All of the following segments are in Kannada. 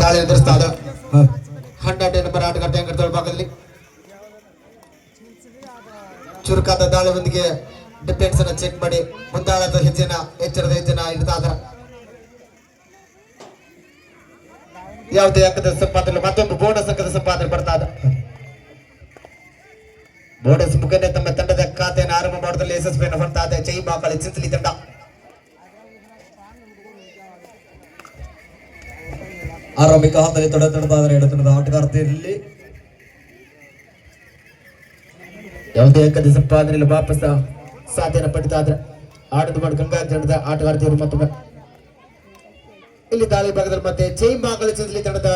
ದಾಳಿ ಎದುರಿಸ್ತಾ ಇದ್ದ 100 ನಂಬರ್ ಆಟಗಾರ್ತಿ ಅಂಕದ ಭಾಗದಲ್ಲಿ ಚುರುಕಾದ ದಾಳಿಯೊಂದಿಗೆ ಡಿಫೆನ್ಸ್ ಅನ್ನ ಚೆಕ್ ಮಾಡಿ ಮುಂದಾಳದ ಎಚ್ಚರದ ಹೆಜ್ಜೆನ ಇಡ್ತಾ ಇದ್ದಾರೆ. ಯಾವುದೇ ಅಂಕದ ಸಂಪಾದನೆ ಮತ್ತೊಂದು ಬೋನಸ್ ಅಂಕದ ಸಂಪಾದನೆ ಬರ್ತಾ ಇದೆ. ಬೋನಸ್ ಮುಖೇನ ತಮ್ಮ ತಂಡದ ಖಾತೆಯನ್ನು ಆರಂಭ ಮಾಡೋದ್ರಲ್ಲಿ ಯಶಸ್ವಿಯನ್ನು ಹೊಂದ್ತಾ ಇದೆ ಜೈ ಬಾಕಳಿ ಚಿಂಚಲಿ ತಂಡ. ಆರಂಭಿಕ ಹಂತದಲ್ಲಿ ತೊಡತೊಡದಾದರೆ ಎಡತನದ ಆಟಗಾರ್ತಿಯಲ್ಲಿ ಯಾವುದೇ ಅಂಕದ ಸಂಪಾದನೆಯಲ್ಲಿ ವಾಪಸ್ ಸಾಧನೆ ಪಡಿತಾ ಇದ್ರೆ ಆಟದ ಮಾಡಿ ಗಂಗಾ ತಂಡದ ಆಟಗಾರ್ತಿಯರು ಮತ್ತೊಮ್ಮೆ ಇಲ್ಲಿ ದಾಳಿ ಭಾಗದಲ್ಲಿ ಮತ್ತೆ ಜೈ ಬಾಕಳಿ ಚಿಂಚಲಿ ತಂಡದ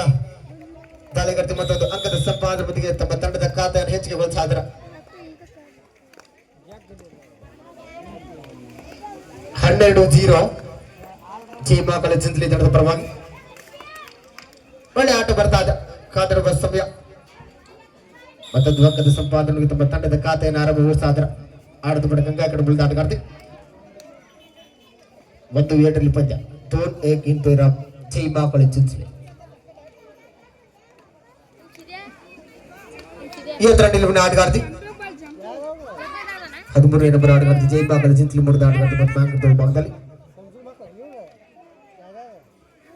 ದಾಳಿಗಾರ್ತಿ ಮತ್ತೊಂದು ಅಂಕದ ಸಂಪಾದನೆ ಜೊತೆಗೆ ತಮ್ಮ ತಂಡದ ಖಾತೆಯನ್ನು ಹೆಚ್ಚಿಗೆ ಗೊಳಿಸಿದ್ರ 12-0 ಜೈ ಬಾಕಳಿ ಚಿಂಚಲಿ ತಂಡದ ಪರವಾಗಿ ಒಳ್ಳೆ ಆಟ ಬರ್ತಾ ಇದೆ. ಕಾದಿರುವ ಸಮಯ ಮತ್ತೊಂದು ಅಂಕದ ಸಂಪಾದನೆಗೆ ತಮ್ಮ ತಂಡದ ಖಾತೆಯನ್ನು ಆರಂಭಗೊಳಿಸಿದ್ರ ಆಡದ ಬಡ ಗಂಗಾ ಕಡೆ ಬಳಿದ ಆಟಗಾರ್ತಿ 1-7 ಪಂದ್ಯ 2-1 ಇಂಟು ಜೈ ಬಾಕಳಿ ಚಿಂಚಲಿ. ಈ ನಿಲುವಿನ ಆಟಗಾರ್ತಿ 13ನೇ ನಂಬರ್ ಆಟಗಾರ್ತಿ ಜೈ ಬಾಕಳಿ ಚಿಂಚಲಿ ಮೂಡಿದ ಆಟಗಾರ್ತಿ ಭಾಗದಲ್ಲಿ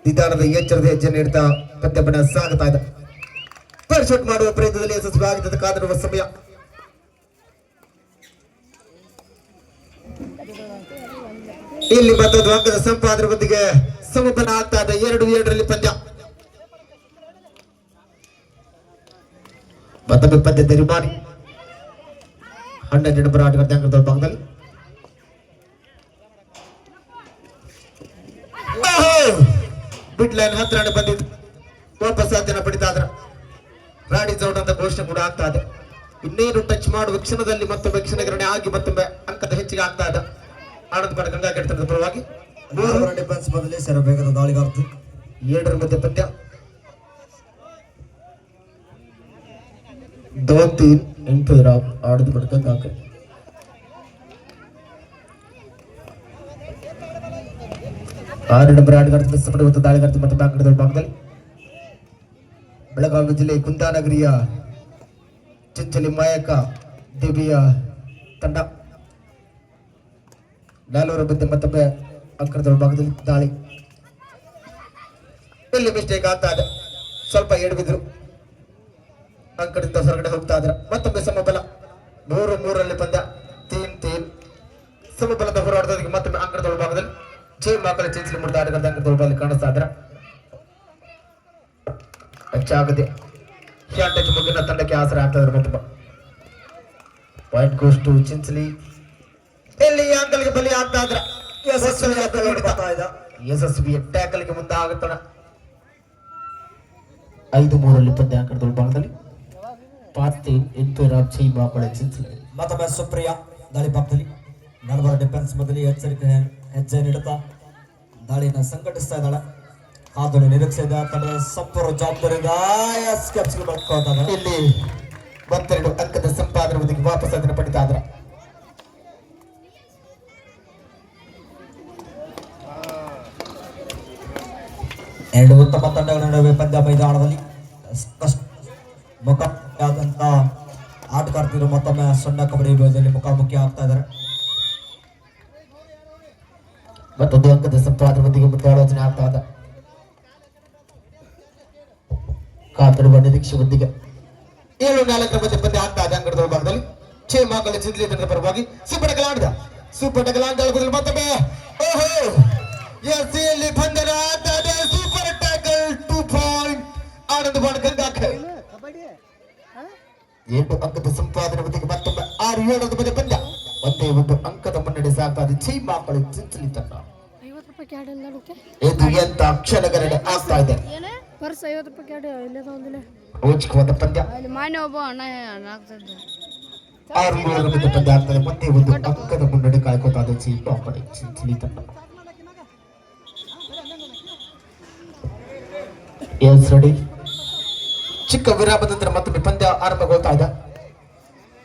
ನಿಧಾನದ ಎಚ್ಚರದ ಹೆಜ್ಜೆ ನೀಡ್ತಾ ಪಂದ್ಯ ಬಣ್ಣ ಸಾಗುತ್ತಾ ಇದೆ. ಫೇರ್ ಶಾಟ್ ಮಾಡುವ ಪ್ರಯತ್ನದಲ್ಲಿ ಯಶಸ್ವಿ ಆಗುತ್ತದೆ. ಕಾದಿರುವ ಸಮಯ ಇಲ್ಲಿ ಮತ್ತೊಂದು ಅಂಕದ ಸಂಪಾದನೆಯೊಂದಿಗೆ ಸಮಬಲ ಆಗ್ತಾ ಇದೆ. 2-7 ಪಂದ್ಯ. ಮತ್ತೊಮ್ಮೆ ಪಂದ್ಯ ತೀರ್ಮಾನಿ 12 ನಂಬರ್ ಆಟಗಾರ್ತಿ ಅಂಕದ ಭಾಗದಲ್ಲಿ ಬಿಡ್ ಲೈನ್ ಹತ್ರ ಬಂದಿದ್ದು ವಾಪಸ್ ಸಾಧನೆ ಪಡಿತಾ ಇದ್ರ ರಾಡಿ ಔಟ್ ಅಂತ ಘೋಷಣೆ ಕೂಡ ಆಗ್ತಾ ಇದೆ. ಇನ್ನೇನು ಟಚ್ ಮಾಡುವ ಕ್ಷಣದಲ್ಲಿ ಮತ್ತೊಮ್ಮೆ ಕ್ಷಣಗಣನೆ ಆಗಿ ಮತ್ತೊಮ್ಮೆ ಅಂಕದ ಹೆಚ್ಚಿಗೆ ಆಗ್ತಾ ಇದೆ. ಆನಂದ್ ಪಡ ಗಂಗಾ ಕೆಟ್ಟದ ಪರವಾಗಿ ಡಿಫೆನ್ಸ್ ಬದಲಿ ಸೆರಬೇಗದ ದಾಳಿಗಾರ್ತಿ 7 ಮಧ್ಯೆ ಪಂದ್ಯ 2-3 ಇಂಟು ಆಡದ ಪಡ ಗಂಗಾ 6 ನಂಬರ್ ಆಟಗಾರ್ತಿ ಸಪಡವತ್ತ ದಾಳಿಗಾರ್ತಿ ಮತ್ತು ಬ್ಯಾಂಕದ ಭಾಗದಲ್ಲಿ ಬೆಳಗಾವಿ ಜಿಲ್ಲೆ ಕುಂದಾನಗರಿಯ ಚಿಂಚಲಿ ಮಾಯಕ ದೇವಿಯ ತಂಡ 4 ಮಧ್ಯೆ ಮತ್ತೊಮ್ಮೆ ಅಂಕದ ಭಾಗದಲ್ಲಿ ದಾಳಿ ಇಲ್ಲಿ ಮಿಸ್ಟೇಕ್ ಆಗ್ತಾ ಇದೆ. ಸ್ವಲ್ಪ ಎಡವಿದ್ರು ಅಂಕದಿಂದ ಹೊರಗಡೆ ಹೋಗ್ತಾ ಇದ್ರ ಮತ್ತೊಮ್ಮೆ ಸಮಬಲ 3-3 ಪಂದ್ಯ 3-3 ಸಮಬಲದ ಹೋರಾಟದೊಂದಿಗೆ ಮತ್ತೊಮ್ಮೆ ಅಂಕದ ಭಾಗದಲ್ಲಿ ಜೈ ಬಾಕಳಿ ಚಿಂಚಲಿ ಮೂಡಿದ ಆಟಗಾರ್ತಿ ಅಂಕದ ಭಾಗದಲ್ಲಿ ಕಾಣಿಸ್ತಾ ಇದ್ರ ಹೆಚ್ಚಾಗದೆ ಟಚ್ ಮುಗಿನ ತಂಡಕ್ಕೆ ಆಸರೆ ಆಗ್ತಾ ಇದ್ರು ಮತ್ತೊಬ್ಬ ಪಾಯಿಂಟ್ ಗೋಸ್ ಟು ಚಿಂಚಲಿ. ಇಲ್ಲಿ ಅಂಕಲ್ಗೆ ಬಲಿ ಆಗ್ತಾ ಇದ್ರ ಯಶಸ್ವಿ ಟ್ಯಾಕಲ್ಗೆ ಮುಂದೆ ಆಗುತ್ತಾನ 5-3 ಪಂದ್ಯ ಅಂಕದ ಭಾಗದಲ್ಲಿ 5-3 ಇಂಟು ಜೈ ಬಾಕಳಿ ಚಿಂಚಲಿ. ಮತ್ತೊಮ್ಮೆ ಸುಪ್ರಿಯ ದಾಳಿ ಭಾಗದಲ್ಲಿ 4 ಡಿಫೆನ್ಸ್ ಬದಲಿ ಎಚ್ಚರಿಕೆ ಹೆಜ್ಜೆ ನೀಡುತ್ತಾ ದಾಳಿಯನ್ನು ಸಂಘಟಿಸ್ತಾ ಇದ್ದಾಳೆ. ಆದಳು ನಿರೀಕ್ಷೆಯಿಂದ ತಂಡದ ಸಂಪೂರ್ಣ ಜವಾಬ್ದಾರಿಯಿಂದ ಇಲ್ಲಿ 12 ಅಂಕದ ಸಂಪಾದನೆ ವಾಪಸ್ ಅದನ್ನು ಪಡಿತಾ ಇದ್ರ ಎರಡು ಉತ್ತಮ ತಂಡಗಳ ನಡುವೆ ಪಂದ್ಯ ಮೈದಾನದಲ್ಲಿ ಮುಖಾಮುಖಿಯಾದಂತ ಆಟಗಾರ್ತಿರು ಮತ್ತೊಮ್ಮೆ ಸಣ್ಣ ಕಬಡ್ಡಿ ವಿಭಾಗದಲ್ಲಿ ಮುಖಾಮುಖಿ ಆಗ್ತಾ ಇದ್ದಾರೆ. ಮತ್ತೊಂದು ಅಂಕದ ಸಂಪಾದನೆ ಮುಂದಾಲೋಚನೆ ಆಗ್ತಾ ಇದೆ. ಕಾತಡುವ ನಿರೀಕ್ಷೆಯೊಂದಿಗೆ 7-4 ಮಧ್ಯೆ ಪಂದ್ಯ ಆಗ್ತಾ ಇದೆ ಅಂಕದ ಭಾಗದಲ್ಲಿ ಜೈ ಬಾಕಳಿ ಚಿಂಚಲಿ ತಂಡದ ಪರವಾಗಿ ಸೂಪರ್ ಟಕಲ್ ಮತ್ತೊಮ್ಮೆ ಓಹೋ ಎಸ್ಸಿಯಲ್ಲಿ ಬಂಧನ ಆಗ್ತಾ ಇದೆ. ಸೂಪರ್ ಟ್ಯಾಕಲ್ 2 ಪಾಯಿಂಟ್ ಆನಂದ್ ಬಾಡ್ ಗಂಗಾ 8 ಅಂಕದ ಸಂಪಾದನೆ ಮತ್ತೊಮ್ಮೆ 6-7 ಮಧ್ಯೆ ಪಂದ್ಯ ಒಂದೇ ಒಂದು ಅಂಕದ ಮುನ್ನಡೆ ಸಾಗ್ತಾ ಇದೆ ಜೈ ಬಾಕಳಿ ಚಿಂಚಲಿ ತಂಡ. ಇದು ಎಂತ ಕ್ಷಣಗಣನೆ ಆಗ್ತಾ ಇದೆ. ರೋಚಕವಾದ ಪಂದ್ಯ 6-7 ಮಧ್ಯೆ ಪಂದ್ಯ ಆಗ್ತದೆ. ಒಂದೇ ಒಂದು ಅಂಕದ ಮುನ್ನಡೆ ಕಾಯ್ಕೋತಾ ಇದೆ ಜೈ ಬಾಕಳಿ ಚಿಂಚಲಿ ತಂಡ. ರೆಡಿ ಚಿಕ್ಕ ವಿರಾಮದ ನಂತರ ಮತ್ತೊಮ್ಮೆ ಪಂದ್ಯ ಆರಂಭಗೊಳ್ತಾ ಇದೆ.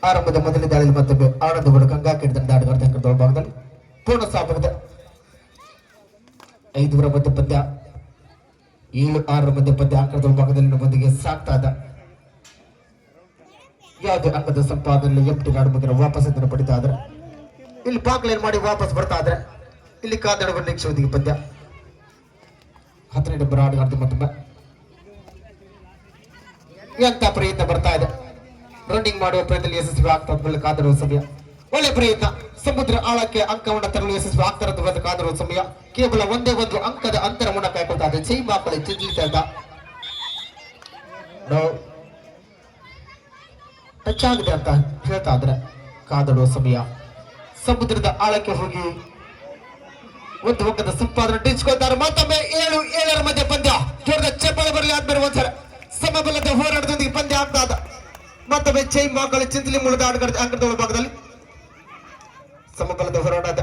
ಆರಂಭದ ಮೊದಲನೇ ದಾಳಿಯಲ್ಲಿ ಮತ್ತೊಮ್ಮೆ ಆನಂದ್ ಬಡ ಗಂಗಾ ಕೆಟ್ಟದ ಆಟಗಾರ್ತಿ ಅಂಕದ ಭಾಗದಲ್ಲಿ ಪೂರ್ಣ ಸಾಪದ 5 ಮಧ್ಯೆ ಪಂದ್ಯ 7-6 ಮಧ್ಯೆ ಪಂದ್ಯ ಅಂಕದ ಭಾಗದಲ್ಲಿ ಬಂದಿಗೆ ಸಾಕ್ತಾ ಇದ್ದ. ಯಾವುದೇ ಅಂಕದ ಸಂಪಾದನೆ ಎಂಟಿ ನಾಡು ಬಗ್ಗೆ ವಾಪಸ್ ಇದನ್ನು ಪಡಿತಾ ಇದ್ರೆ ಇಲ್ಲಿ ಪಾಕ್ಲೈನ್ ಮಾಡಿ ವಾಪಸ್ ಬರ್ತಾ ಇದ್ರೆ ಇಲ್ಲಿ ಕಾದಾಡುವ ನಿರೀಕ್ಷೆಯೊಂದಿಗೆ ಪಂದ್ಯ 12 ನಂಬರ್ ಆಟಗಾರ್ತಿ ಮತ್ತೊಮ್ಮೆ ಎಂತ ಪ್ರಯತ್ನ ಬರ್ತಾ ಇದೆ. ರನ್ನಿಂಗ್ ಮಾಡುವ ಪ್ರಯತ್ನದಲ್ಲಿ ಯಶಸ್ವಿ ಆಗ್ತಾ ಇದ್ಮೇಲೆ ಕಾದಾಡುವ ಸಮಯ. ಒಳ್ಳೆ ಪ್ರಯತ್ನ. ಸಮುದ್ರ ಆಳಕ್ಕೆ ಅಂಕವನ್ನು ತರಲು ಯಶಸ್ವಿ ಆಗ್ತಾ ಕಾದಿರುವ ಸಮಯ. ಕೇವಲ ಒಂದೇ ಒಂದು ಅಂಕದ ಅಂತರವನ್ನು ಕಾಯ್ಕೊಳ್ತಾ ಇದೆ. ಜೈ ಮಾಕಳಿ ಚಿಂತಿಸ್ತಾ ಇದ್ದ. ಟಚ್ ಆಗಿದೆ ಅಂತ ಹೇಳ್ತಾ ಇದ್ರೆ ಕಾದಾಡುವ ಸಮಯ. ಸಮುದ್ರದ ಆಳಕ್ಕೆ ಹೋಗಿ ಒಂದು ಅಂಕದ ಸಂಪಾದನೆ ಟಿಚ್ಕೊಳ್ತಾರೆ. ಮತ್ತೊಮ್ಮೆ 7-7 ಮಧ್ಯೆ ಪಂದ್ಯ. ಜೋರದ ಚಪ್ಪಳೆ ಬರಲಿ ಆದ್ಮೇಲೆ ಒಂದ್ಸಲ ಸಮಬಲದ ಹೋರಾಟದೊಂದಿಗೆ ಪಂದ್ಯ ಆಗ್ತಾ ಇದ್ದ. ಮತ್ತೊಮ್ಮೆ ಜೈ ಮಾಕಳಿ ಚಿಂತಲಿ ಮೂಲದ ಅಂಕದ ಭಾಗದಲ್ಲಿ ಸಮಬಲದ ಹೋರಾಟ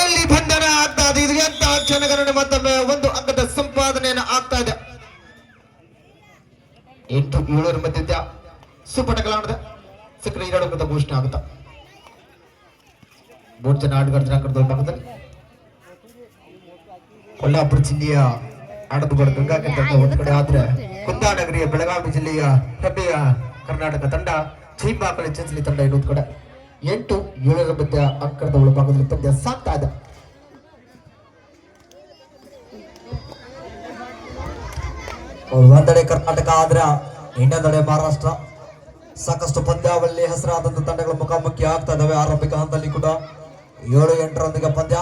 ಎಲ್ಲಿ ಬಂಧನ ಆಗ್ತಾ ಇದೆ. ಇದು ಎಂತ ಕ್ಷಣಗಣನೆ. ಮತ್ತೊಮ್ಮೆ ಒಂದು ಅಂಕದ ಸಂಪಾದನೆಯನ್ನು ಆಗ್ತಾ ಇದೆ. 8-7 ಮಧ್ಯೆ ಸುಪಟಕಲಾಣದ ಸಿಕ್ಕರೆ 2 ಅಂಕದ ಘೋಷಣೆ ಆಗುತ್ತಾ. 3 ಜನ ಆಟಗಾರರ ಅಂಕದ ಭಾಗದಲ್ಲಿ ಕೊಲ್ಲಾಪುರ ಜಿಲ್ಲೆಯ ಆಡದುಗಳು ಗಂಗಾಕಿ ತಂಡ ಒಂದು ಕಡೆ ಆದ್ರೆ ಕುಂದಾನಗರಿಯ ಬೆಳಗಾವಿ ಜಿಲ್ಲೆಯ ಹೆಮ್ಮೆಯ ಕರ್ನಾಟಕ ತಂಡ ಜೈ ಮಾಕಳಿ ಚಿಂಚಲಿ ತಂಡ ಇನ್ನೊಂದು ಕಡೆ 8-7 ಮಧ್ಯ ಅಂಕದ ಒಳಭಾಗದಲ್ಲಿ ಪಂದ್ಯ ಸಾಕ್ತಾ ಇದೆ. ಒಂದೆಡೆ ಕರ್ನಾಟಕ ಆದ್ರೆ ಇನ್ನೊಂದೆಡೆ ಮಹಾರಾಷ್ಟ್ರ. ಸಾಕಷ್ಟು ಪಂದ್ಯಾವಳಿ ಹೆಸರಾದಂತ ತಂಡಗಳು ಮುಖಾಮುಖಿ ಆಗ್ತಾ ಇದಾವೆ. ಆರಂಭಿಕ ಹಂತದಲ್ಲಿ ಕೂಡ 7-8 ಪಂದ್ಯ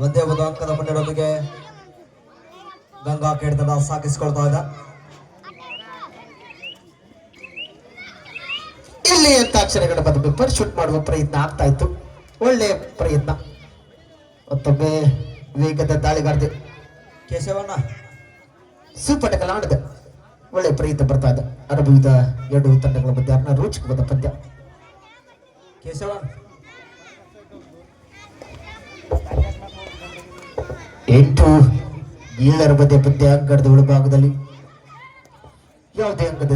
ಒಂದೇ ಒಂದು ಅಂಕದ ಮುನ್ನಡೆಯೊಂದಿಗೆ ಗಂಗಾ ಕೇಡ್ ತಂಡ ಸಾಗಿಸಿಕೊಳ್ತಾ ಇದೆ. ಇಲ್ಲಿ ಅಂತ ಅಕ್ಷರಗಳ ಬದಲು ಪರಿಶೂಟ್ ಮಾಡುವ ಪ್ರಯತ್ನ ಆಗ್ತಾ ಇತ್ತು. ಒಳ್ಳೆಯ ಪ್ರಯತ್ನ. ಮತ್ತೊಮ್ಮೆ ವೇಗದ ದಾಳಿಗಾರ್ದೆ ಕೇಶವಣ್ಣ ಸುಪಟಕಲಾಣದ ಒಳ್ಳೆ ಪ್ರಯತ್ನ ಬರ್ತಾ ಇದೆ. ಅನುಭವಿದ 2 ತಂಡಗಳ ಮಧ್ಯೆ ರೋಚಕವಾದ ಪಂದ್ಯ. ಕೇಶವಣ್ಣ 8-7 ಮಧ್ಯೆ ಪಂದ್ಯ ಅಂಕದ ಒಳಭಾಗದಲ್ಲಿ ಯಾವುದೇ ಅಂಕದ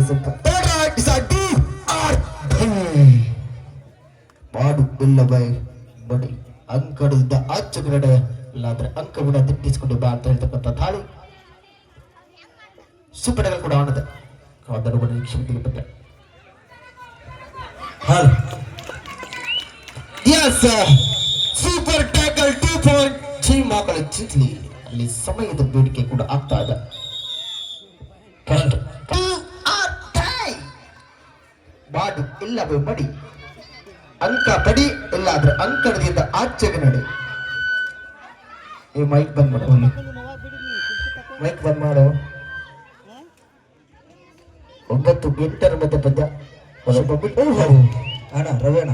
ಮಾಡು ಇಲ್ಲವೇ ಬಡಿ ಅಂಕಡದಿಂದ ಆಚೆಗಡೆ ಇಲ್ಲಾಂದ್ರೆ ಅಂಕವನ್ನು ದಿಟ್ಟಿಸಿಕೊಂಡು ಬಾ ಅಂತ ಹೇಳ್ತಕ್ಕಂಥ ದಾಳಿ ಸುಪಟಗಳು ಕೂಡ ಆನದ ಕಾದರುವ ನಿರೀಕ್ಷೆ ಪಂದ್ಯ. ಸೂಪರ್ ಟ್ಯಾಕಲ್ 2 ಪಾಯಿಂಟ್ ಜೈ ಮಾಕಳಿ ಚಿಂಚಲಿ. ಅಲ್ಲಿ ಸಮಯದ ಬೇಡಿಕೆ ಕೂಡ ಆಗ್ತಾ ಇದೆ. ಬಾಡು ಇಲ್ಲವೇ ಮಡಿ ಅಂಕ ಪಡಿ ಇಲ್ಲಾದ್ರೆ ಅಂಕಣದಿಂದ ಆಚೆಗೆ ನಡೆ. ಈ ಮೈಕ್ ಬಂದ್ ಮಾಡು. ಮೈಕ್ ಬಂದ್ ಮಾಡು. 9-8 ಮಧ್ಯೆ ಪದ್ಯ ಅಣ್ಣ ರವಿಯಣ್ಣ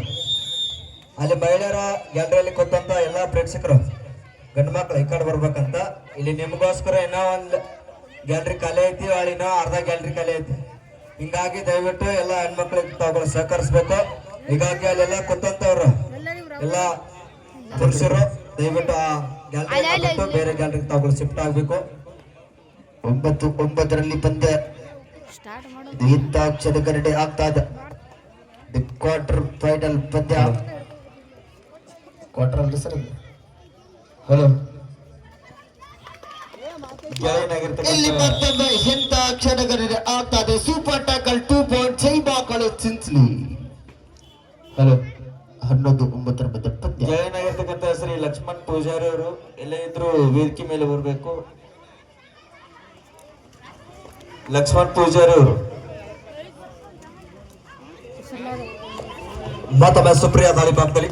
ಅಲ್ಲಿ ಮಹಿಳೆಯರ ಗ್ಯಾಲರಿಯಲ್ಲಿ ಕೂತಂತ ಎಲ್ಲಾ ಪ್ರೇಕ್ಷಕರು ಗಂಡು ಮಕ್ಳು ಈ ಕಡೆ ಬರ್ಬೇಕಂತ. ಇಲ್ಲಿ ನಿಮಗೋಸ್ಕರ ಇನ್ನೂ ಒಂದು ಗ್ಯಾಲರಿ ಖಾಲಿ ಐತಿ, ಇನ್ನೂ ಅರ್ಧ ಗ್ಯಾಲರಿ ಖಾಲಿ ಐತಿ. ಹಿಂಗಾಗಿ ದಯವಿಟ್ಟು ಎಲ್ಲ ಹೆಣ್ಮಕ್ಳಿಗೆ ತಾವುಗಳು ಸಹಕರಿಸ್ಬೇಕು. ಹೀಗಾಗಿ ಅಲ್ಲೆಲ್ಲ ಕೂತಂತವ್ರು ಎಲ್ಲ ಪುರುಷರು ದಯವಿಟ್ಟು ಆ ಗ್ಯಾಲರಿ ಬೇರೆ ಗ್ಯಾಲರಿಗೆ ತಾವುಗಳು ಶಿಫ್ಟ್ ಆಗ್ಬೇಕು. 9-9 ಪಂದ್ಯ ಇಂಥ ಕ್ಷಣಗಣನೆ ಆಗ್ತಾ ಇದೆ. ಕ್ವಾರ್ಟರ್ ಫೈನಲ್ ಪಂದ್ಯ. ಕ್ವಾರ್ಟರ್ ಅಲ್ರಿ ಸರ್. ಹಲೋ ಇಲ್ಲಿ ಮತ್ತೊಮ್ಮೆ ಇಂಥ ಕ್ಷಣಗಣನೆ ಆಗ್ತಾ ಇದೆ. ಸೂಪರ್ ಟ್ಯಾಕಲ್ 2 ಪಾಯಿಂಟ್ ಜೈ ಮಾಕಳಿ ಚಿಂಚಲಿ. ಹಲೋ 11-9 ಮಧ್ಯೆ ಪಂದ್ಯ. ಜಾಯಿನ್ ಆಗಿರ್ತಕ್ಕಂಥ ಶ್ರೀ ಲಕ್ಷ್ಮಣ್ ಪೂಜಾರಿ ಅವರು ಎಲ್ಲ ಇದ್ರು ವೇದಿಕೆ ಮೇಲೆ ಬರಬೇಕು. ಲಕ್ಷ್ಮಣ್ ಪೂಜಾರಿ ಅವರು ಮತ್ತೊಮ್ಮೆ ಸುಪ್ರಿಯಾ ದಾಳಿ ಭಾಗದಲ್ಲಿ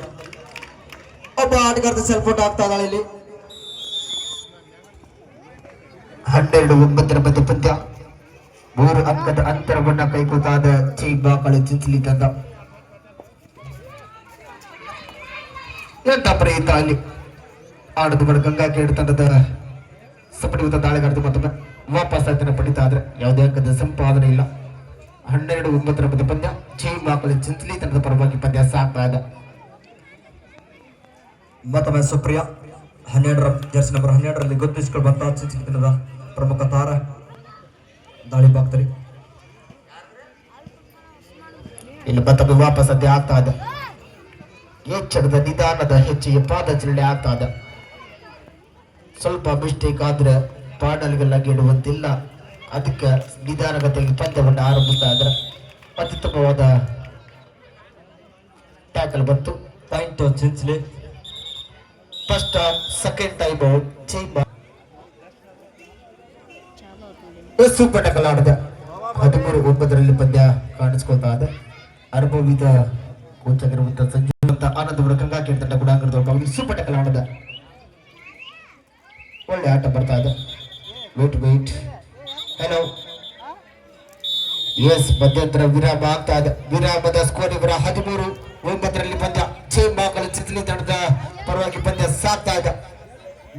ಒಬ್ಬ ಆಟಗಾರ್ತಿ ಸೆಲ್ಫೋಟ್ ಆಗ್ತಾ ಇದ್ದಾಳೆ. ಇಲ್ಲಿ 12-9 ಮಧ್ಯೆ ಪಂದ್ಯ. 3 ಅಂಕದ ಅಂತರವನ್ನ ಕೈಗೊಳ್ತಾದ ಜೈ ಮಾಕಳಿ ಚಿಂಚಲಿ ತಂಡ. ಎಂತ ಪ್ರಯತ್ನ ಅಲ್ಲಿ ಆಡದುಗಳು ಗಂಗಾ ಕೇಡ್ ತಂಡದ ಸಪಡಿಯುತ ದಾಳಿಗಾರ್ತಿ ಮತ್ತೊಮ್ಮೆ ವಾಪಸ್ ಅದನ್ನು ಪಡಿತಾ ಇದ್ರೆ ಯಾವುದೇ ಅಂಕದ ಸಂಪಾದನೆ ಇಲ್ಲ. 12-9 ಮಧ್ಯೆ ಪಂದ್ಯ. ಜೈ ಮಾಕಳಿ ಚಿಂಚಲಿ ತಂಡದ ಪರವಾಗಿ ಪಂದ್ಯ ಸಾಕ್ತಾ ಇದೆ. ಮತ್ತೊಮ್ಮೆ ಸುಪ್ರಿಯಾ 12 ಜರ್ಸಿ ನಂಬರ್ 12ರಲ್ಲಿ ಗುರುತಿಸಿಕೊಳ್ಳುವಂತಹ ಚಿಂಚಲಿ ತಂಡದ ಪ್ರಮುಖ ತಾರ ದಾಳಿ ಭಾಗದಲ್ಲಿ ಇಲ್ಲಿ ಮತ್ತೊಮ್ಮೆ ವಾಪಸ್ ಅದೇ ಆಗ್ತಾ ಇದೆ. ಎಚ್ಚರದ ನಿಧಾನದ ಹೆಚ್ಚಿಗೆ ಪಾದಚಲನೆ ಆಗ್ತಾ ಇದೆ. ಸ್ವಲ್ಪ ಮಿಸ್ಟೇಕ್ ಆದ್ರೆ ಪಾಡಲ್ಗೆಲ್ಲ ಗೆಡುವಂತಿಲ್ಲ. ಅದಕ್ಕೆ ನಿಧಾನಗತಿಯಾಗಿ ಪಂದ್ಯವನ್ನು ಆರಂಭಿಸ್ತಾ ಇದ್ರೆ ಅತ್ಯುತ್ತಮವಾದ ಟ್ಯಾಕಲ್ ಬಂತು. ಪಾಯಿಂಟ್ ಚಿಂಚಲಿ. ಫಸ್ಟ್ ಸೆಕೆಂಡ್ ಟೈಮ್ ಔಟ್ ಚೈಂಬ ಸೂಪರ್ ಟಕಲ್ ಆಡಿದ 13-9 ಪಂದ್ಯ ಕಾಣಿಸ್ಕೊಳ್ತಾ ಇದೆ. ಅನುಭವಿತ ಕೋಚ್ ಆಗಿರುವಂತಹ ಸಂಜು ಅಂತ ಆನಂದಪುರ ಗಂಗಾಕೇರಿ ತಂಡ ಗುಣಾಂಗಣದ ಸೂಪರ್ ಟಕಲ್ ಆಡಿದ. ಒಳ್ಳೆ ಆಟ ಬರ್ತಾ ಇದೆ. ವೇಟ್ ಹಲೋ ಎಸ್ ಮಧ್ಯಂತರ ವಿರಾಮ ಆಗ್ತಾ ಇದೆ. ವಿರಾಮದ ಸ್ಕೋರ್ ಇವರ 13-9 ಪಂದ್ಯ ಚೇಂಬಾಕಲ್ ಚಿಂಚಲಿ ತಂಡದ ಪರವಾಗಿ ಪಂದ್ಯ ಸಾಗ್ತಾ ಇದೆ.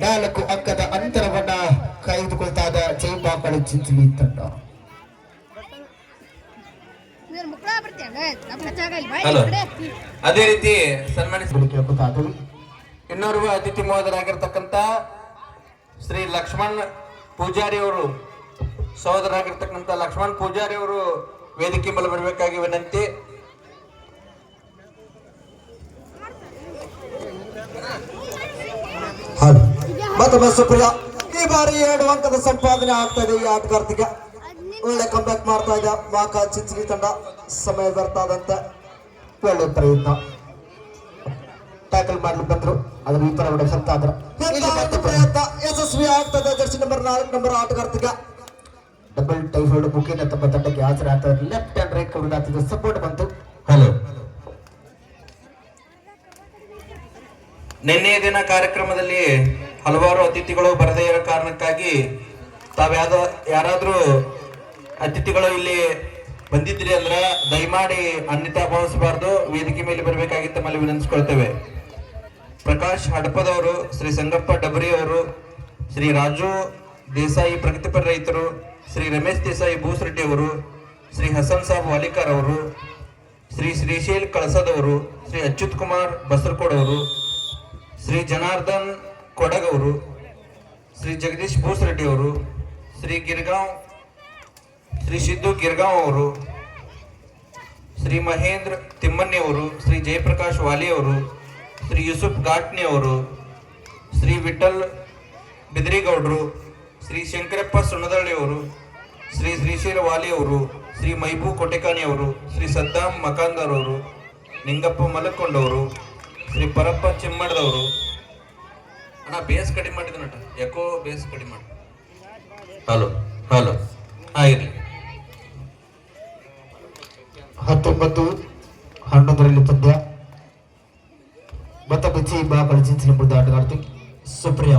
4 ಅಂಕದ ಅಂತರವನ್ನ ಕಾಯ್ದುಕೊಳ್ತಾ ಇದೆ ಚೇಂಬಾಕಲ್ ಚಿಂಚಲಿ ತಂಡ. ಅದೇ ರೀತಿ ಸನ್ಮಾನಿಸ ಇನ್ನೋರ್ವ ಅತಿಥಿ ಮಹೋದರಾಗಿರ್ತಕ್ಕಂಥ ಶ್ರೀ ಲಕ್ಷ್ಮಣ್ ಪೂಜಾರಿ ಅವರು ಸಹೋದರಾಗಿರ್ತಕ್ಕಂಥ ಲಕ್ಷ್ಮಣ್ ಪೂಜಾರಿ ಅವರು ವೇದಿಕೆ ಮೇಲೆ ಬರಬೇಕಾಗಿ ವಿನಂತಿ. ಮತ್ತೊಮ್ಮೆ ಸುಪ್ರಿಯಾ ಈ ಬಾರಿ 2 ಅಂಕದ ಸಂಪಾದನೆ ಆಗ್ತಾ ಇದೆ ಈ ಆಟಗಾರ್ತಿಗೆ. ಒಳ್ಳೆ ಕಂಬ್ಯಾಕ್ ಮಾಡ್ತಾ ಇದೆ ಮಾಕ ಚಿಂಚಲಿ ತಂಡ. ಸಮಯ ಬರ್ತಾದಂತೆ ಒಳ್ಳೆ ಪ್ರಯತ್ನ ಟ್ಯಾಕಲ್ ಮಾಡ್ಲಿಕ್ಕೆ ಬಂದ್ರು. ಅದ್ರ ವಿಪರ ಪ್ರಯತ್ನ ಯಶಸ್ವಿ ಆಗ್ತದೆ. ಜರ್ಸಿ ನಂಬರ್ 4 ಆಟಗಾರ್ತಿಗೆ ಡಬಲ್ ಟೈಫಾಯ್ಡ್ ಮುಖೇನ ತಮ್ಮ ತಂಡಕ್ಕೆ ಆಸರೆ ಆಗ್ತಾ ಇದೆ. Left and write count support ಬಂತು. ಹಲೋ, ನಿನ್ನೆಯ ದಿನ ಕಾರ್ಯಕ್ರಮದಲ್ಲಿ ಹಲವಾರು ಅತಿಥಿಗಳು ಬರದೇ ಇರೋ ಕಾರಣಕ್ಕಾಗಿ ಯಾರಾದ್ರೂ ಅತಿಥಿಗಳು ಇಲ್ಲಿ ಬಂದಿದ್ರಿ ಅಂದ್ರೆ ದಯಮಾಡಿ ಅನ್ಯತಾ ಭಾವಿಸಬಾರ್ದು. ವೇದಿಕೆ ಮೇಲೆ ಬರಬೇಕಾಗಿ ತಮ್ಮಲ್ಲಿ ವಿನಂತಿಸ್ಕೊಳ್ತೇವೆ. ಪ್ರಕಾಶ್ ಹಡಪದವರು, ಶ್ರೀ ಸಂಗಪ್ಪ ಡಬರಿ ಅವರು, ಶ್ರೀ ರಾಜು ದೇಸಾಯಿ ಪ್ರಗತಿಪರ ರೈತರು, ಶ್ರೀ ರಮೇಶ್ ದೇಸಾಯಿ ಬೂಸರೆಡ್ಡಿ ಅವರು, ಶ್ರೀ ಹಸನ್ ಸಾಬ್ ವಾಲಿಕಾರ್ ಅವರು, ಶ್ರೀ ಶ್ರೀಶೈಲ್ ಕಳಸದವರು, ಶ್ರೀ ಅಚ್ಯುತ್ ಕುಮಾರ್ ಬಸರಕೋಡ್ ಅವರು, ಶ್ರೀ ಜನಾರ್ದನ್ ಕೊಡಗ್ ಅವರು, ಶ್ರೀ ಜಗದೀಶ್ ಬೂಸರೆಡ್ಡಿ ಅವರು, ಶ್ರೀ ಸಿದ್ದು ಗಿರ್ಗಾಂವ್ ಅವರು, ಶ್ರೀ ಮಹೇಂದ್ರ ತಿಮ್ಮಣ್ಣಿ ಅವರು, ಶ್ರೀ ಜಯಪ್ರಕಾಶ್ ವಾಲಿ ಅವರು, ಶ್ರೀ ಯೂಸುಫ್ ಘಾಟ್ನಿ ಅವರು, ಶ್ರೀ ವಿಠಲ್ ಬಿದ್ರಿಗೌಡರು, ಶ್ರೀ ಶಂಕರಪ್ಪ ಸುಣದಳ್ಳಿ ಅವರು, ಶ್ರೀ ಶ್ರೀಶೈಲ ವಾಲಿ ಅವರು, ಶ್ರೀ ಮೈಬೂ ಕೊಟೆಕಾನಿ ಅವರು, ಶ್ರೀ ಸದ್ದಾಂ ಮಕಾಂದರ್ ಅವರು, ನಿಂಗಪ್ಪ ಮಲಕೊಂಡವರು, ಶ್ರೀ ಪರಪ್ಪ ಚಿಮ್ಮಡದವರು. ಅಣ್ಣ ಬೇಸ್ ಕಡಿಮೆ ಮಾಡಿದ ನಟ ಯಾಕೋ ಬೇಸ್ ಕಡಿಮೆ ಮಾಡಿ. ಹಲೋ ಇರಲಿ. 19-11 ಪಂದ್ಯ ಮತ್ತೊಬ್ಬ ಚೇಂಬಾಕಲ್ ಚಿಂಚಲಿ ಮುರಿದ ಆಟಗಾರ್ತಿ ಸುಪ್ರಿಯಾ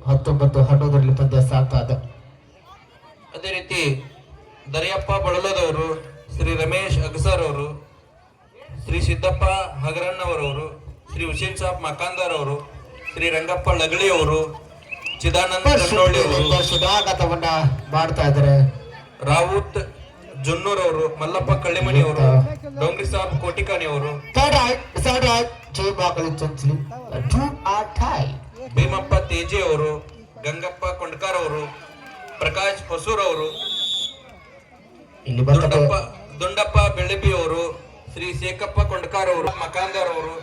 19-11 ಪಂದ್ಯ ಸಾಗ್ತಾ ಇದೆ. ಅದೇ ರೀತಿ ದರಿಯಪ್ಪ ಬಳಲದವರು, ಶ್ರೀ ರಮೇಶ್ ಅಗಸರ್ ಅವರು, ಶ್ರೀ ಸಿದ್ದಪ್ಪ ಹಗರಣ್ಣವರವರು, ಶ್ರೀ ಹುಸೇನ್ ಸಾಬ್ ಮಕಾಂದರ್ ಅವರು, ಶ್ರೀ ರಂಗಪ್ಪ ಲಗಳಿ ಅವರು, ಚಿದಾನಂದ ಕನ್ನೋಳಿ ಅವರು ಸುಧಾಗತವನ್ನ ಮಾಡ್ತಾ ಇದ್ದಾರೆ. ರಾವುತ್ ಜುನ್ನೂರ್ ಅವರು, ಮಲ್ಲಪ್ಪ ಕಳ್ಳಿಮಣಿ ಅವರು, ಡೋಂಗ್ರಿ ಸಾಬ್ ಕೋಟಿಕಾನಿ ಅವರು, ಭೀಮಪ್ಪ ತೇಜಿ ಅವರು, ಗಂಗಪ್ಪ ಕೊಂಡ್ಕಾರ್ ಅವರು, ಪ್ರಕಾಶ್ ಹೊಸೂರ್ ಅವರು, ದುಂಡಪ್ಪ ಬೆಳ್ಳಿಬಿ ಅವರು, ಶ್ರೀ ಶೇಖಪ್ಪ ಕೊಂಡ್ಕಾರ್ ಅವರು, ಮಕಾಂದರ್ ಅವರು,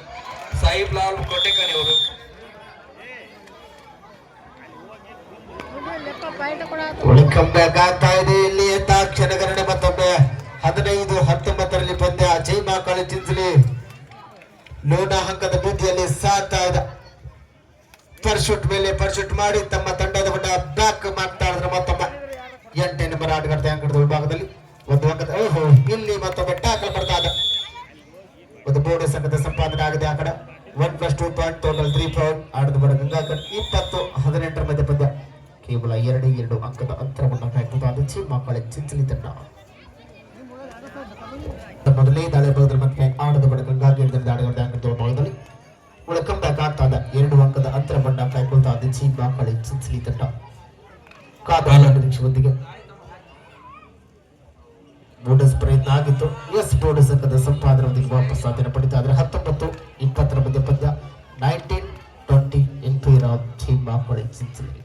ಸಾಹಿಬ್ ಲಾಲ್ ಕೋಟೆಕಾನಿ ಅವರು. ಆಗ್ತಾ ಇದೆ ಇಲ್ಲಿ ಕ್ಷಣಗಣನೆ. ಮತ್ತೊಮ್ಮೆ 15-19 ಪಂದ್ಯ ಚೇಂಬಾಕಲ್ ಚಿಂಚಲಿ ಲೋಣ ಅಂಕದ ಬೂದಿಯಲ್ಲಿ ಸಾಗ್ತಾ ಇದೆ. ಪರ್ಶೂಟ್ ಮೇಲೆ ಪರ್ಶೂಟ್ ಮಾಡಿ ತಮ್ಮ ತಂಡದವನ್ನ ಬ್ಯಾಕ್ ಮಾಡ್ತಾ ಇದ್ರೆ ಮತ್ತೊಮ್ಮೆ 8ನೇ ನಂಬರ್ ಆಟಗಾರ್ತಿ ಅಂಕಣದ ವಿಭಾಗದಲ್ಲಿ ಒಂದು ಅಂಕದ ಇಲ್ಲಿ ಮತ್ತೊಮ್ಮೆ ಟ್ಯಾಕಲ್ ಬರ್ತಾ ಇದೆ. ಒಂದು ಬೋನಸ್ ಅಂಕದ ಸಂಪಾದನೆ ಆಗಿದೆ. ಆ ಕಡೆ 1+2 ಪಾಯಿಂಟ್ ಟೋಟಲ್ 3 ಪಾಯಿಂಟ್ ಆಡದ ಬಡ ಗಂಗಾಕರ್ 20-18 ಮಧ್ಯ ಪಂದ್ಯ ಕೇವಲ 2 ಅಂಕದ ಅಂತರವನ್ನು ಕಾಯ್ದುಕೊಳ್ಳುವ ಚೇಂಬಾಕಲ್ ಚಿಂಚಲಿ ತಂಡ. ಮೊದಲನೇ ದಾಳಿ ಭಾಗದಲ್ಲಿ ಮತ್ತೆ ಆಡದ ಬಡ ಗಂಗಾಕೇರಿ ಆಟಗಾರ್ತಿ ಅಂಕಣದ ವಿಭಾಗದಲ್ಲಿ ವೆಲ್ಕಮ್ ಬ್ಯಾಕ್ ಆಗ್ತಾ ಇದೆ. 2 ಅಂಕದ ಅಂತರವನ್ನ ಕಾಯ್ದುಕೊಳ್ತಾ ಇದೆ ಚೇಂಬಾಕಲ್ ಚಿಂಚಲಿ ತಂಡ. ಕಾದ ನಿರೀಕ್ಷೆಯೊಂದಿಗೆ ಬೋನಸ್ ಪ್ರಯತ್ನ ಆಗಿತ್ತು. ಬೋನಸ್ ಅಂಕದ ಸಂಪಾದನೆಯೊಂದಿಗೆ ವಾಪಸ್ ಸಾಧನೆ ಪಡಿತಾ ಇದ್ರೆ 19-20 ಮಧ್ಯ ಪಂದ್ಯ 19-20 ಇನ್ ಫೇವರ್ ಆಫ್ ಚೇಂಬಾಕಲ್ ಚಿಂಚಲಿ.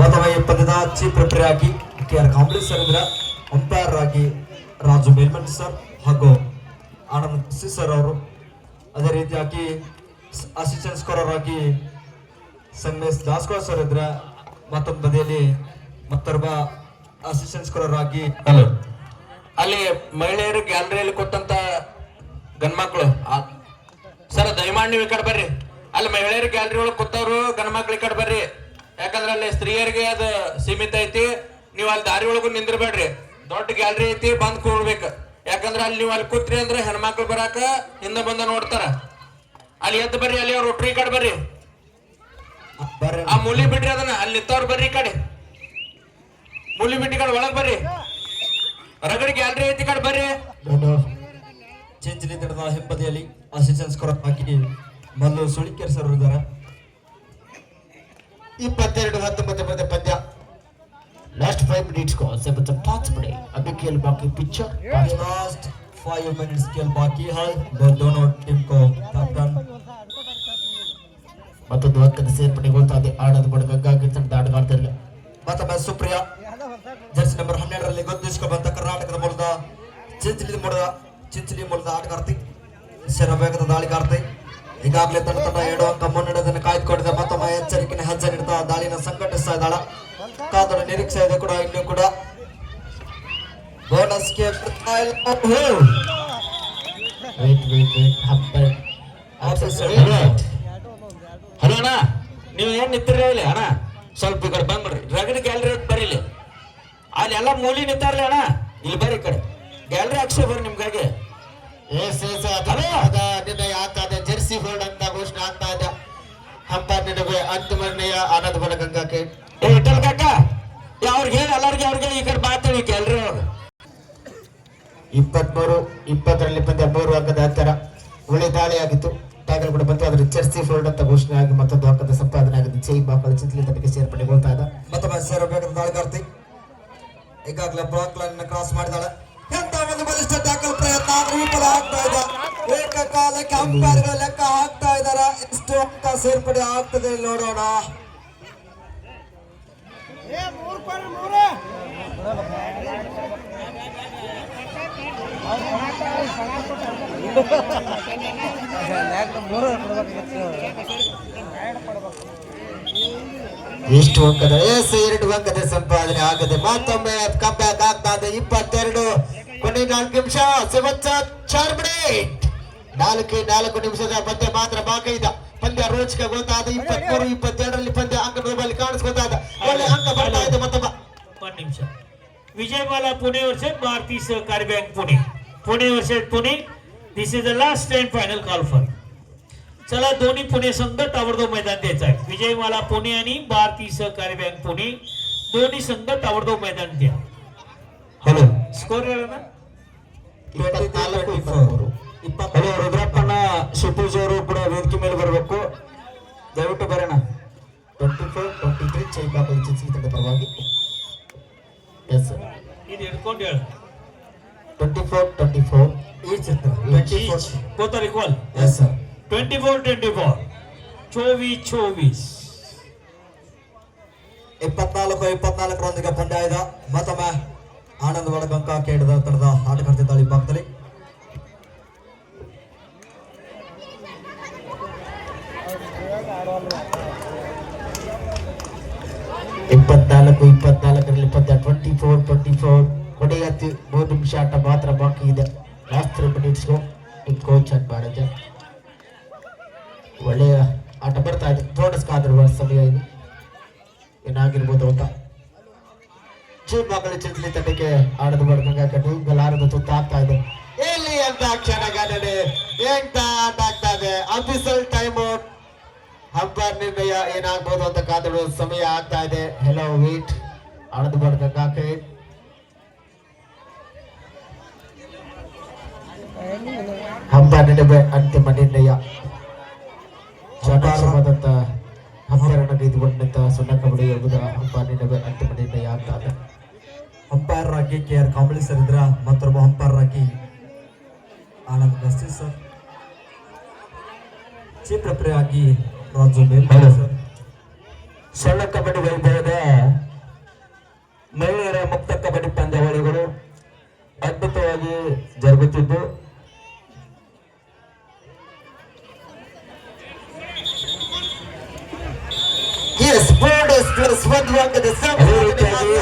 ಮೊದಲ ಪಂದ್ಯದ ಚೀಫ್ ರೆಫರಿ ಆಗಿ ಕೆ.ಆರ್. ಕಾಂಬ್ಲೇಶ್ ಸರ್, ಅಂಪೈರ್ ಆಗಿ ರಾಜು ಮೇಲ್ಮನಿ ಸರ್ ಹಾಗೂ ಆನಂದ್ ಸರ್ ಅವರು, ಅದೇ ರೀತಿಯಾಗಿ ಅಸಿಸ್ಟೆಂಟ್ ಸ್ಕೋರರ್ ಆಗಿ ಸಂಗಮೇಶ್ ದಾಸ್ಕೋಳ ಸರ್ ಇದ್ರ ಮತ್ತೊಂದು ಬದಿಯಲ್ಲಿ ಮತ್ತೊಬ್ಬ ಅಸಿಸ್ಟೆಂಟ್ ಸ್ಕೋರರ್ ಆಗಿ ಹಲೋ ಅಲ್ಲಿ ಮಹಿಳೆಯರು ಗ್ಯಾಲರಿಯಲ್ಲಿ ಕೊಟ್ಟಂತ ಗಂಡ್ಮಕ್ಳು ಸರ್ ದಯಮಾಡಿ ನೀವು ಈ ಕಡೆ ಬರ್ರಿ. ಅಲ್ಲಿ ಮಹಿಳೆಯರು ಗ್ಯಾಲರಿ ಒಳಗೆ ಕೂತವ್ರು ಗಂಡ್ಮಕ್ಳು ಈ ಕಡೆ ಬರ್ರಿ. ಯಾಕಂದ್ರೆ ಅಲ್ಲಿ ಸ್ತ್ರೀಯರಿಗೆ ಅದು ಸೀಮಿತ ಐತಿ. ನೀವು ಅಲ್ಲಿ ದಾರಿ ಒಳಗೂ ನಿಂದಿರ್ಬೇಡ್ರಿ. ದೊಡ್ಡ ಗ್ಯಾಲರಿ ಐತಿ, ಬಂದ್ ಕೂಡ್ಬೇಕು. ಯಾಕಂದ್ರೆ ಅಲ್ಲಿ ನೀವು ಅಲ್ಲಿ ಕೂತ್ರಿ ಅಂದ್ರೆ ಹೆಣ್ಮಕ್ಳು ಬರಾಕ ಹಿಂದೆ ಬಂದ ನೋಡ್ತಾರ. ಅಲ್ಲಿ ಎದ್ದು ಬರ್ರಿ, ಅಲ್ಲಿ ಅವ್ರು ಒಟ್ರಿ ಈ ಕಡೆ ಬರ್ರಿ. ಆ ಮೂಲಿ ಬಿಡ್ರಿ, ಅದನ್ನ ಅಲ್ಲಿ ನಿಂತವ್ರು ಬರ್ರಿ. ಈ ಕಡೆ ಮೂಲಿ ಬಿಟ್ಟು ಕಡೆ ಒಳಗ್ ಬರ್ರಿ. ಹೊರಗಡೆ ಗ್ಯಾಲರಿ ಐತಿ, ಕಡೆ ಬರ್ರಿ. ಚಿಂಚಲಿ ತಡದ ಹಿಂಬದಿಯಲ್ಲಿ ಅಸಿಸ್ಟೆಂಟ್ ಸ್ಕೋರರ್ ಆಗಿ ಮಲ್ಲು ಸುಳಿಕೇರ್ ಸರ್ ಇದ್ದಾರೆ. 22-19 ಪಂದ್ಯ. लास्ट 5 मिनट्स को सब तक 5 मिनट अभी खेल बाकी पिक्चर लास्ट 5 मिनट्स खेल बाकी है. दोनों टीम को कैप्टन ಮತ್ತೊಂದು ಹಕ್ಕದ ಸೇರ್ಪಡೆಗೊಳ್ತಾ ಇದೆ. ಆಡದ ಬಡ ಗಂಗಾಗಿ ತಂಡ ಆಟಗಾರ್ತಿರಲಿಲ್ಲ. ಮತ್ತೊಮ್ಮೆ ಸುಪ್ರಿಯಾ ಜರ್ಸಿ ನಂಬರ್ 12ರಲ್ಲಿ ಗೊತ್ತಿಸ್ಕೊಂಡಂತ ಕರ್ನಾಟಕದ ಮೂಲದ ಚಿಂಚಲಿ ಮೂಲದ ಆಟಗಾರ್ತಿ ಶರವೇಗದ ದಾಳಿಗಾರ್ತಿ. ಈಗಾಗಲೇ ತನ್ನ 2 ಅಂಕ ಮುನ್ನಡೆದನ್ನು ಕಾಯ್ದುಕೊಂಡಿದೆ. ಮತ್ತೊಮ್ಮೆ ಎಚ್ಚರಿಕೆಯ ಹೆಜ್ಜೆ ನೀಡ್ತಾ ದಾಳಿನ ಸಂಘಟಿಸ್ತಾ ಇದ್ದಾಳ. ಕಾದರ ನಿರೀಕ್ಷೆ ಇದೆ ಕೂಡ. ಇನ್ನು ಕೂಡ ಬೋನಸ್ಗೆ ಹಲೋ ಅಣ್ಣ, ನೀವು ಏನ್ ನಿಂತಿರ ಇಲ್ಲಿ ಅಣ್ಣ? ಸ್ವಲ್ಪ ಈ ಕಡೆ ಬಂದ್ಬಿಡ್ರಿ. ರಗಡ್ ಗ್ಯಾಲರಿ ಬರೀಲಿ. ಅಲ್ಲಿ ಎಲ್ಲ ಮೂಲಿ ನಿಂತಾರ್ಲಿ ಅಣ್ಣ. ಇಲ್ಲಿ ಬರ್ರಿ, ಈ ಕಡೆ ಗ್ಯಾಲರಿ ಹಾಕ್ಸಿ ಬರ್ರಿ. ನಿಮ್ಗಾಗಿ ನಿರ್ಣಯ ಆಗ್ತಾ ಇದೆ. ಜೆರ್ಸಿ ಹೋಲ್ಡ್ ಅಂತ ಘೋಷಣೆ ಆಗ್ತಾ ಇದೆ. ಹಂಪರ್ ನಡುವೆ ಅಂತಿಮ ನಿರ್ಣಯ. ಆನಂದ ಬಡ ಗಂಗಾಕೆ ಇಟ್ಟಲ್ ಕಾಕ ಅವ್ರಿಗೆ ಹೇಳಿ ಎಲ್ಲರಿಗೆ ಅವ್ರಿಗೆ ಈ ಕಡೆ ಮಾತಾಡಿ ಗ್ಯಾಲರಿ ಅವ್ರು. 23-20ರಲ್ಲಿ ಪಂದ್ಯ 3 ಅಂಕದ ಅಂತರ. ಒಳ್ಳೆ ದಾಳಿಯಾಗಿತ್ತು. ಟ್ಯಾಗಲ್ ಕೂಡ ಬಂತು. ಆದ್ರೆ ಜೆರ್ಸಿ ಫೋಲ್ಡ್ ಅಂತ ಘೋಷಣೆ ಆಗಿ ಮತ್ತೊಂದು ಅಂಕದ ಸಂಪಾದನೆ ಆಗಿದೆ. ಜೈ ಬಾಕಲ್ ಚಿಂಚಲಿ ತಂಡಕ್ಕೆ ಸೇರ್ಪಡೆಗೊಳ್ತಾ ಇದೆ. ಮತ್ತೊಮ್ಮೆ ಸೇರಬೇಕಾದ ದಾಳಿಗಾರ್ತಿ ಈಗಾಗಲೇ ಬ್ಲಾಕ್ ಲೈನ್ ಕ್ರಾಸ್ ಮಾಡಿದಾಳೆ. ಎಂತ ಒಂದು ಬಲಿಷ್ಠ ಟ್ಯಾಕಲ್ ಪ್ರಯತ್ನ ಆದ್ರೆ ವಿಫಲ ಆಗ್ತಾ ಇದೆ. ಏಕಕಾಲಕ್ಕೆ ಅಂಪೈರ್ಗಳು ಲೆಕ್ಕ ಹಾಕ್ತಾ ಇದಾರೆ. ಎಷ್ಟು ಅಂಕ ಸೇರ್ಪಡೆ ಆಗ್ತದೆ ನೋಡೋಣ. ಎಷ್ಟು ಅಂಕದ 2 ಅಂಕದ ಸಂಪಾದನೆ ಆಗದೆ. ಮತ್ತೊಮ್ಮೆ ಕಮ್ಬ್ಯಾಕ್ ಆಗ್ತಾ ಇದೆ. 22 ಕೊನೆ 4 ನಿಮಿಷ 4 ಮಿನಿಟ್ 4 ನಿಮಿಷದ ಪಂದ್ಯ ಮಾತ್ರ ಬಾಕಿ ಇದೆ. ಪಂದ್ಯ ರೋಚಕಗೊಳ್ತಾ ಇದೆ. 23-22ರಲ್ಲಿ ಪಂದ್ಯ ಅಂಕದಲ್ಲಿ ಕಾಣಿಸ್ಕೊತಾ ಇದೆ. ಒಳ್ಳೆ ಅಂಕ ಬರ್ತಾ ಇದೆ. ಮತ್ತೊಬ್ಬ 1 निमिष विजयवाला पुणे वर्सेस भारतीय सहकारी bank Pune. Pune versus Pune. This is the last and final call for. चला दोन्ही पुणे संघ ताबडतोब मैदान द्यायचं आहे. विजयवाला पुणे आणि भारतीय सहकारी बँक पुणे दोन्ही संघ ताबडतोब मैदान द्या. ಹಲೋ स्कोर ಹೇಳೋಣ. 24-24. ಹಲೋ ರುದ್ರಪ್ಪನ ಶಿಪೂಜ್ ಅವರು ಕೂಡ ವೇದಿಕೆ ಮೇಲೆ ಬರಬೇಕು. ದಯವಿಟ್ಟು ಬರೋಣ. 24-23 ಜೈ ಬಾಕಲ್ ಚಿಂಚಲಿ ತಂಡ ಪರವಾಗಿ. Yes sir. ಇದು ಹಿಡ್ಕೊಂಡು ಹೇಳು. 24-24 ಈ ಚಿತ್ರ 24. both are equal. Yes sir. 24-24 24-24 24-24ರೊಂದಿಗೆ ಪಂದ್ಯ ಇದೆ. ಮತ್ತೊಮ್ಮೆ ಆನಂದ್ ಬಡ ಗಂಗಾಕೆ ಹಿಡಿದ ತಂಡದ ಆಟಗಾರ್ತಿ ದಾಳಿ ಭಾಗದಲ್ಲಿ 24-24ರಲ್ಲಿ ಪಂದ್ಯ 24-24 ಕೊನೆಯ 3 ನಿಮಿಷ ಆಟ ಮಾತ್ರ ಬಾಕಿ ಇದೆ. ಲಾಸ್ಟ್ 3 ಮಿನಿಟ್ಸ್ ಕೋಚ್ ಅಂತ ಮಾಡಿದ್ದೆ. ಒಳ್ಳೆಯ ಆಟ ಬರ್ತಾ ಇದೆ. ಬೋನಸ್ ಕಾದಿರುವ ಸಮಯ ಇದು. ಏನಾಗಿರ್ಬೋದು ಅಂತ ಜೈ ಬಾಕಲ್ ಚಿಂಚಲಿ ತಂಡಕ್ಕೆ ಆಡದ ಬಡಗಂಗಾಕೆ ಗಲಾರದ ತುತ್ತ ಆಗ್ತಾ ಇದೆ. ಎಲ್ಲಿ ಅಂತ ಕ್ಷಣಗಾಲನೆ ಎಂತ ಆಟ ಆಗ್ತಾ ಇದೆ. Official time out. ಹಂಪರ್ ನಿರ್ಣಯ ಏನಾಗ್ಬೋದು ಅಂತ ಕಾದಿರುವ ಸಮಯ ಆಗ್ತಾ ಇದೆ. Hello wait. ಆಡದ ಬಡಗಂಗಾಕೆ ಹಂಪರ್ ನಡುವೆ ಅಂತಿಮ ನಿರ್ಣಯ. ಚಟಾರವಾದಂತ ಹಂಪರನ್ನು ತೆಗೆದುಕೊಂಡಂತ ಸಣ್ಣ ಕಬಡ್ಡಿ ಯೋಗದ ಹಂಪರ್ ನಡುವೆ ಅಂತಿಮ ನಿರ್ಣಯ ಆಗ್ತಾ ಇದೆ. ಅಂಪೈರ್ ಆಗಿ KR ಕಾಂಬಳಿ ಸರ್ ಇದ್ರ. ಮತ್ತೊಬ್ಬ ಅಂಪೈರ್ ಆಗಿ Anand Gasti sir. Chief referee ಆಗಿ ರಾಜು ಮೇಲ್ ಸರ್. ಸಣ್ಣ ಕಬಡ್ಡಿ ವೈಭವದ ಮಹಿಳೆಯರ ಮುಕ್ತ ಕಬಡ್ಡಿ ಪಂದ್ಯಾವಳಿಗಳು ಅದ್ಭುತವಾಗಿ ಜರುಗುತ್ತಿದ್ದು ಶಿವಾಂಗದ ಅದೇ ರೀತಿಯಾಗಿ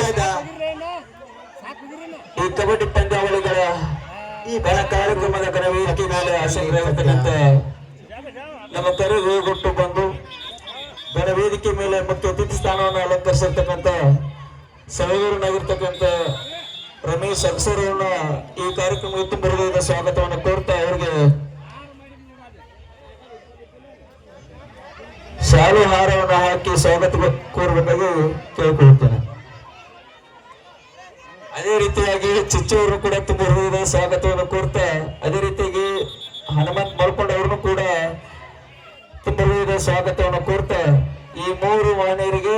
ಈ ಕಬಡ್ಡಿ ಪಂದ್ಯಾವಳಿಗಳ ಈ ಬಲ ಕಾರ್ಯಕ್ರಮದ ಕರ ವೇದಿಕೆ ಮೇಲೆ ಆಸಕ್ತರಾಗಿರ್ತಕ್ಕಂಥ ನಮ್ಮ ಕರೆಗೆ ಕೊಟ್ಟು ಬಂದು ಗಣ ವೇದಿಕೆ ಮೇಲೆ ಮುಖ್ಯ ಅತಿಥಿ ಸ್ಥಾನವನ್ನು ಅಲಂಕರಿಸಿರ್ತಕ್ಕಂಥ ಸಹೋದರನಾಗಿರ್ತಕ್ಕಂಥ ರಮೇಶ್ ಅಕ್ಷರವನ್ನ ಈ ಕಾರ್ಯಕ್ರಮಕ್ಕೆ ತುಂಬ ಹೃದಯದ ಸ್ವಾಗತವನ್ನು ಕೋರ್ತಾ ಅವರಿಗೆ ಶಾಲು ಹಾರವನ್ನು ಹಾಕಿ ಸ್ವಾಗತ ಕೋರಬೇಕಾಗಿ ಕೇಳಿಕೊಳ್ಳುತ್ತೇನೆ. ಅದೇ ರೀತಿಯಾಗಿ ಚಿಚ್ಚವರು ಕೂಡ ತುಂಬ ಹೃದಯದ ಸ್ವಾಗತವನ್ನು ಕೋರ್ತಾ ಅದೇ ರೀತಿಯಾಗಿ ಹನುಮಂತ್ ಮಲ್ಕೊಂಡವ್ರನ್ನು ಕೂಡ ತುಂಬ ಹೃದಯದ ಸ್ವಾಗತವನ್ನು ಕೋರ್ತಾ ಈ ಮೂರು ಮಹನೀಯರಿಗೆ